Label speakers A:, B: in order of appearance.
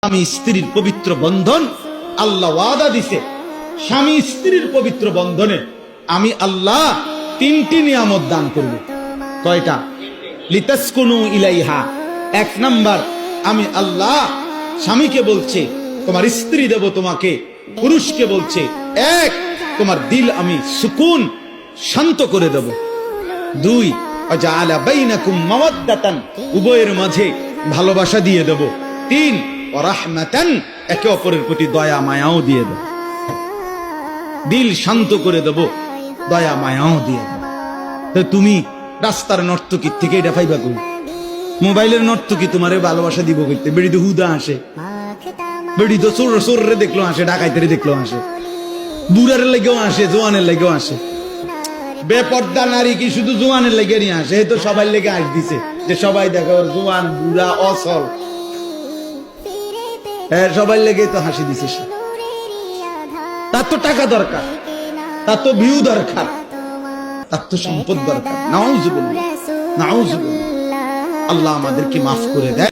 A: স্বামী স্ত্রীর পবিত্র বন্ধন আল্লাহ ওয়াদা দিছে। স্বামী স্ত্রীর পবিত্র বন্ধনে আমি আল্লাহ তিনটি নিয়ামত দান করব। কয়টা? লিতাসকুনু ইলাইহা, এক নাম্বার আমি আল্লাহ স্বামীকে বলছে তোমার স্ত্রী দেব তোমাকে, পুরুষকে বলছে এক তোমার দিল আমি সুকুন শান্ত করে দেব। দুই ওয়াজআলা বাইনাকুম মাওয়াদ্দাতান, উভয়ের মাঝে ভালোবাসা দিয়ে দেব। তিন রাহমাতান, একে অপরের প্রতি দয়া মায়াও দিয়ে দেব। দিল শান্ত করে দেব, দয়া মায়াও দিয়ে দেব। তো তুমি রাস্তার নর্তকীর থেকে এটা পাইবা কই? মোবাইলের নর্তকী তোমারে ভালোবাসা দিব কইতে? বেড়ি তো হুদা আসে, বেড়ি তো চোররে দেখলো আসে, ডাকাইতের দেখলো আসে, বুড়ার লেগেও আসে, জোয়ানের লেগেও আসে। বেপর্দা নারী কি শুধু জোয়ানের লেগে নিয়ে আসে? এই তো সবাই লেগে আস দিছে যে সবাই দেখো জোয়ান বুড়া অসল, হ্যাঁ সবাই লেগে তো হাসি দিছে। তার তো টাকা দরকার, তার তো ভিউ দরকার, তার তো সম্পদ দরকার। নাউজুবিল্লাহ, নাউজুবিল্লাহ। আল্লাহ আমাদেরকে মাফ করে দেয়।